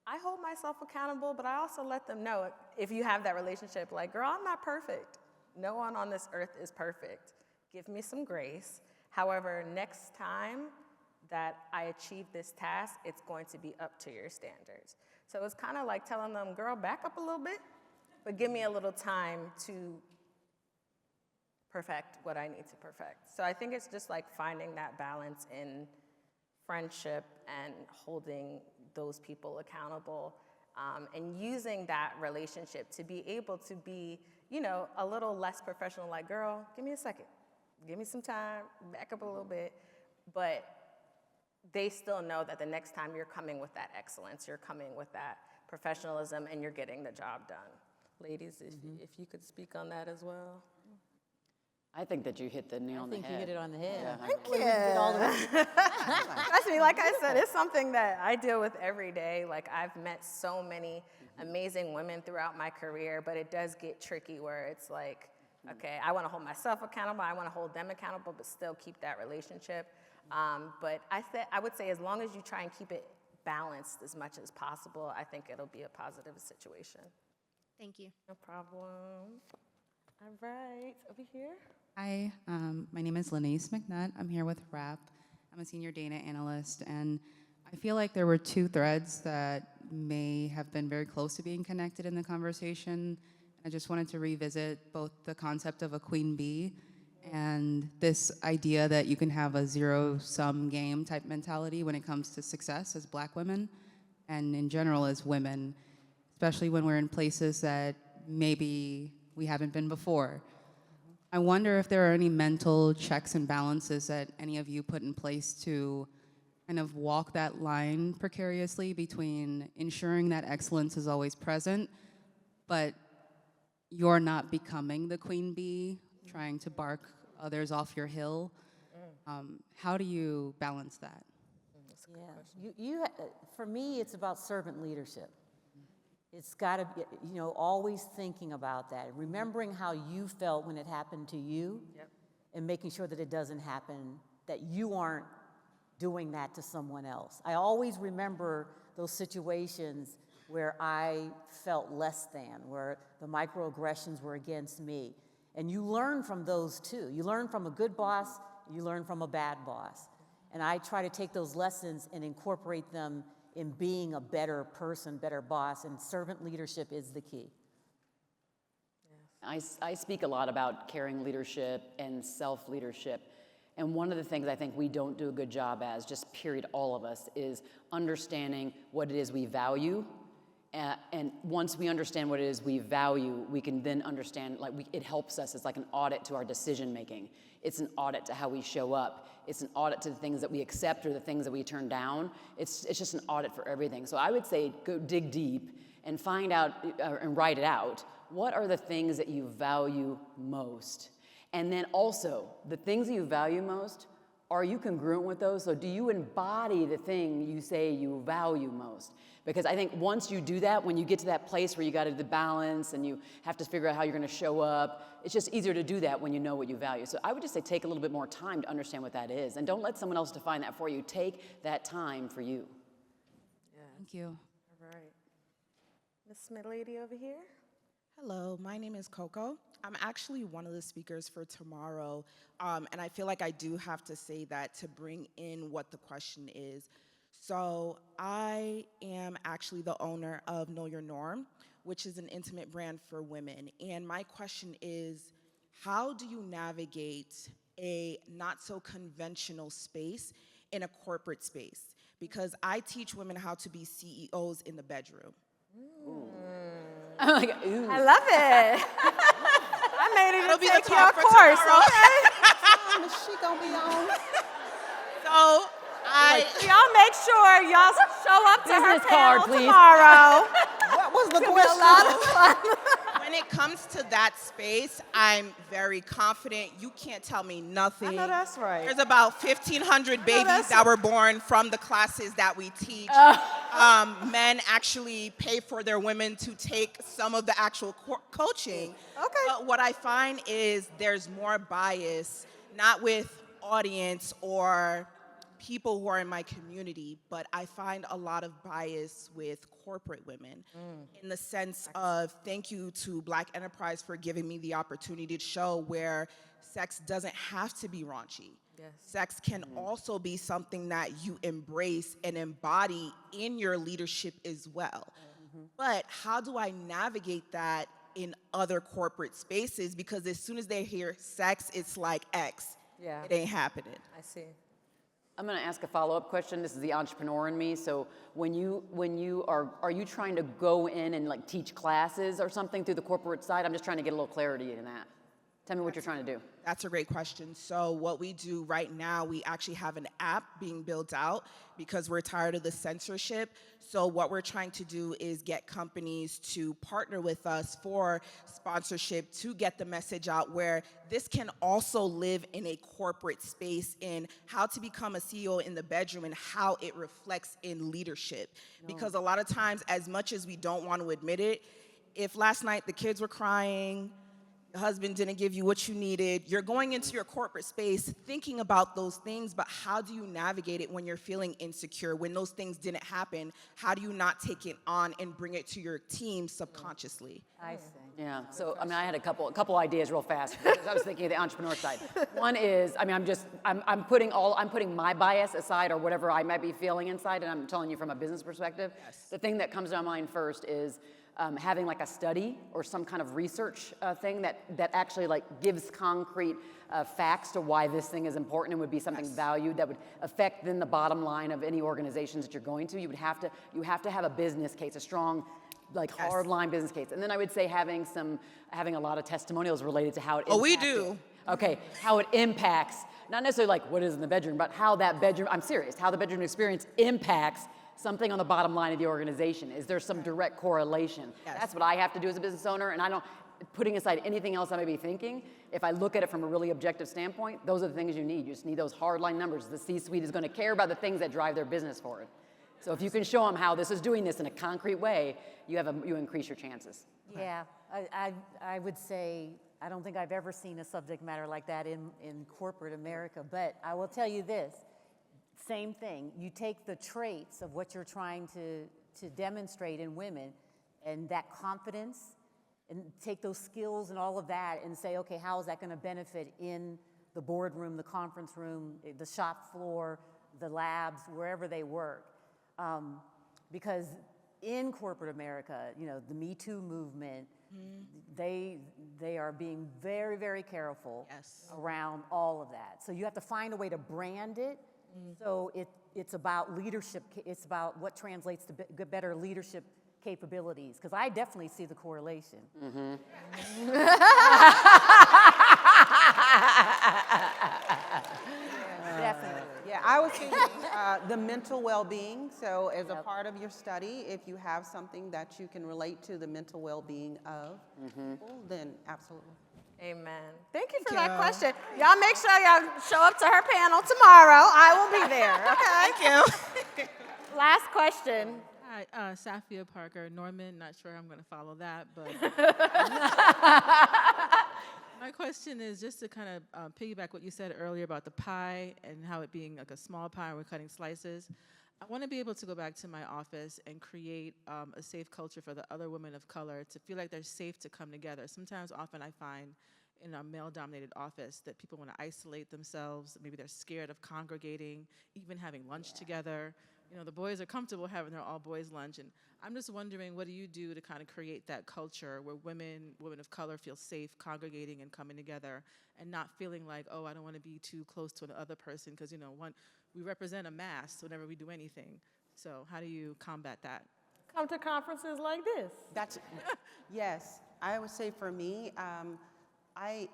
I hold myself accountable, but I also let them know if you have that relationship, like, girl, I'm not perfect. No one on this earth is perfect. Give me some grace. However, next time that I achieve this task, it's going to be up to your standards. So it's kind of like telling them, girl, back up a little bit, but give me a little time to perfect what I need to perfect. So I think it's just like finding that balance in friendship and holding those people accountable, and using that relationship to be able to be, a little less professional, like, girl, give me a second, give me some time, back up a little bit, but they still know that the next time you're coming with that excellence, you're coming with that professionalism, and you're getting the job done. Ladies, if you could speak on that as well. I think that you hit the nail on the head. I think you hit it on the head. Yeah. Thank you. Trust me, like I said, it's something that I deal with every day. Like, I've met so many amazing women throughout my career, but it does get tricky where it's like, okay, I want to hold myself accountable, I want to hold them accountable, but still keep that relationship. But I would say as long as you try and keep it balanced as much as possible, I think it'll be a positive situation. Thank you. No problem. All right, over here. Hi, my name is Lanaise McNutt. I'm here with RAP. I'm a senior data analyst, and I feel like there were two threads that may have been very close to being connected in the conversation. I just wanted to revisit both the concept of a queen bee and this idea that you can have a zero-sum game type mentality when it comes to success as Black women and in general as women, especially when we're in places that maybe we haven't been before. I wonder if there are any mental checks and balances that any of you put in place to kind of walk that line precariously between ensuring that excellence is always present, but you're not becoming the queen bee, trying to bark others off your hill. How do you balance that? Yeah, for me, it's about servant leadership. It's got to be, always thinking about that, remembering how you felt when it happened to you, and making sure that it doesn't happen, that you aren't doing that to someone else. I always remember those situations where I felt less than, where the microaggressions were against me. And you learn from those too. You learn from a good boss, you learn from a bad boss. And I try to take those lessons and incorporate them in being a better person, better boss, and servant leadership is the key. I speak a lot about caring leadership and self-leadership. And one of the things I think we don't do a good job as, just period, all of us, is understanding what it is we value. And once we understand what it is we value, we can then understand, it helps us. It's like an audit to our decision making. It's an audit to how we show up. It's an audit to the things that we accept or the things that we turn down. It's just an audit for everything. So I would say go dig deep and find out and write it out. What are the things that you value most? And then also, the things that you value most, are you congruent with those? So do you embody the thing you say you value most? Because I think once you do that, when you get to that place where you got to do the balance and you have to figure out how you're going to show up, it's just easier to do that when you know what you value. So I would just say take a little bit more time to understand what that is. And don't let someone else define that for you. Take that time for you. Yeah. Thank you. All right. Miss Midlady over here. Hello, my name is Coco. I'm actually one of the speakers for tomorrow, and I feel like I do have to say that to bring in what the question is. So I am actually the owner of Know Your Norm, which is an intimate brand for women. And my question is, how do you navigate a not so conventional space in a corporate space? Because I teach women how to be CEOs in the bedroom. I'm like, ooh. I love it. I made it That'll to be the take your talk for course, tomorrow. okay? Is she gonna be on? So Y'all make sure y'all show up to her Business card, panel please. tomorrow. What was the It's gonna be a lot of fun. when it comes to that space, I'm very confident. You can't tell me nothing. I know that's right. There's about 1,500 babies that's that were born from the classes that we teach. Men actually pay for their women to take some of the actual coaching. Okay. But what I find is there's more bias, not with audience or people who are in my community, but I find a lot of bias with corporate women in the sense of thank you to Black Enterprise for giving me the opportunity to show where sex doesn't have to be raunchy. Yes. Sex can also be something that you embrace and embody in your leadership as well. But how do I navigate that in other corporate spaces? Because as soon as they hear sex, it's like X. Yeah. It ain't happening. I see. I'm going to ask a follow-up question. This is the entrepreneur in me. So when you are you trying to go in and like teach classes or something through the corporate side? I'm just trying to get a little clarity in that. Tell me what you're trying to do. That's a great question. So what we do right now, we actually have an app being built out because we're tired of the censorship. So what we're trying to do is get companies to partner with us for sponsorship to get the message out where this can also live in a corporate space in how to become a CEO in the bedroom and how it reflects in leadership. Because a lot of times, as much as we don't want to admit it, if last night the kids were crying, husband didn't give you what you needed, you're going into your corporate space thinking about those things, but how do you navigate it when you're feeling insecure, when those things didn't happen? How do you not take it on and bring it to your team subconsciously? I see. Yeah. So I mean, I had a couple ideas real fast. I was thinking of the entrepreneur side. One is, I mean, I'm putting my bias aside or whatever I might be feeling inside, and I'm telling you from a business perspective. Yes. The thing that comes to my mind first is having like a study or some kind of research thing that actually like gives concrete facts to why this thing is important and would be something valued that would affect then the bottom line of any organizations that you're going to. You have to have a business case, a strong, like hard line business case. And then I would say having a lot of testimonials related to how it impacts. Oh, we do. Okay, how it impacts, not necessarily like what is in the bedroom, but how that bedroom, I'm serious, how the bedroom experience impacts something on the bottom line of the organization. Is there some direct correlation? Yes. That's what I have to do as a business owner, and I don't, putting aside anything else I may be thinking, if I look at it from a really objective standpoint, those are the things you need. You just need those hardline numbers. The C-suite is gonna care about the things that drive their business forward. So if you can show them how this is doing this in a concrete way, you increase your chances. Yeah, I would say, I don't think I've ever seen a subject matter like that in corporate America, but I will tell you this, same thing. You take the traits of what you're trying to demonstrate in women and that confidence and take those skills and all of that and say, okay, how is that going to benefit in the boardroom, the conference room, the shop floor, the labs, wherever they work. Because in corporate America, you know, the Me Too movement, they are being very, very careful around all of that. So you have to find a way to brand it. So it's about leadership. It's about what translates to better leadership capabilities. Because I definitely see the correlation. Definitely. Yeah, I was thinking the mental well-being. So as a part of your study, if you have something that you can relate to the mental well-being of people, then absolutely. Amen. Thank you for that question. Y'all make sure y'all show up to her panel tomorrow. I will be there, okay? Thank you. Last question. Hi, Safia Parker, Norman, not sure I'm going to follow that, but my question is just to kind of piggyback what you said earlier about the pie and how it being like a small pie and we're cutting slices. I want to be able to go back to my office and create a safe culture for the other women of color to feel like they're safe to come together. Often I find in a male-dominated office that people want to isolate themselves. Maybe they're scared of congregating, even having lunch together. You know, the boys are comfortable having their all-boys lunch, and I'm just wondering, what do you do to kind of create that culture where women of color feel safe congregating and coming together and not feeling like, oh, I don't want to be too close to another person because, you know, we represent a mass whenever we do anything. So how do you combat that? Come to conferences like this. That's, yes, I would say for me, I'm gonna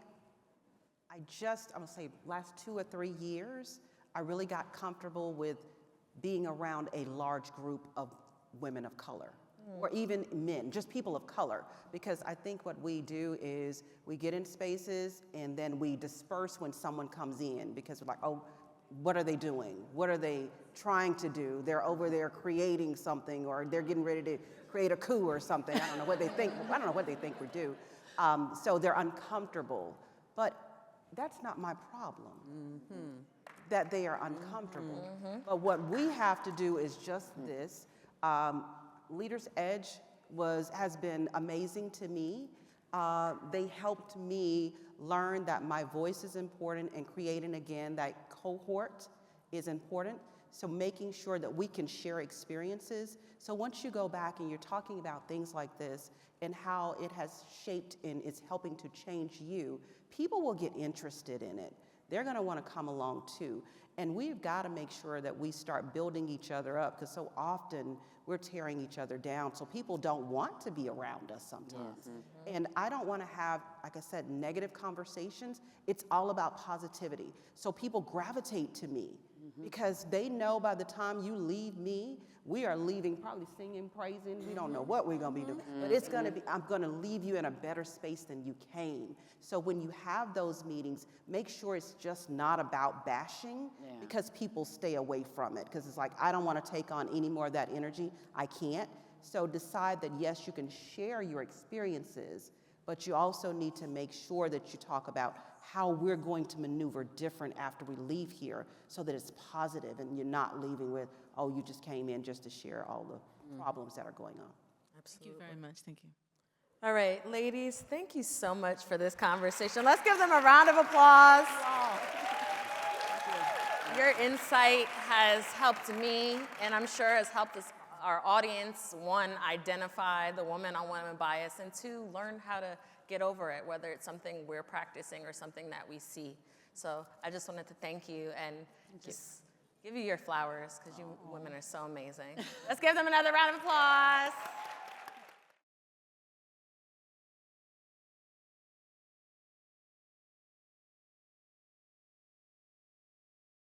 say last 2 or 3 years, I really got comfortable with being around a large group of women of color, or even men, just people of color. Because I think what we do is we get in spaces and then we disperse when someone comes in because we're like, oh, what are they doing? What are they trying to do? They're over there creating something, or they're getting ready to create a coup or something. I don't know what they think. I don't know what they think we do. So they're uncomfortable. But that's not my problem. that they are uncomfortable. But what we have to do is just this. Leaders Edge has been amazing to me. They helped me learn that my voice is important, and creating again that cohort is important. So making sure that we can share experiences. So once you go back and you're talking about things like this and how it has shaped and is helping to change you, people will get interested in it. They're gonna wanna come along too. And we've gotta make sure that we start building each other up, because so often we're tearing each other down, so people don't want to be around us sometimes. And I don't wanna have, like I said, negative conversations. It's all about positivity. So people gravitate to me because they know by the time you leave me, we are leaving probably singing, praising. We don't know what we're gonna be doing, but it's gonna be, I'm gonna leave you in a better space than you came. So when you have those meetings, make sure it's just not about bashing, because people stay away from it. Because it's like, I don't wanna take on any more of that energy. I can't. So decide that yes, you can share your experiences, but you also need to make sure that you talk about how we're going to maneuver different after we leave here, so that it's positive and you're not leaving with, oh, you just came in just to share all the problems that are going on. Thank you very much. Thank you. All right, ladies, thank you so much for this conversation. Let's give them a round of applause. Your insight has helped me, and I'm sure has helped our audience, one, identify the woman on women bias, and two, learn how to get over it, whether it's something we're practicing or something that we see. So I just wanted to thank you and just give you your flowers, because you women are so amazing. Let's give them another round of applause.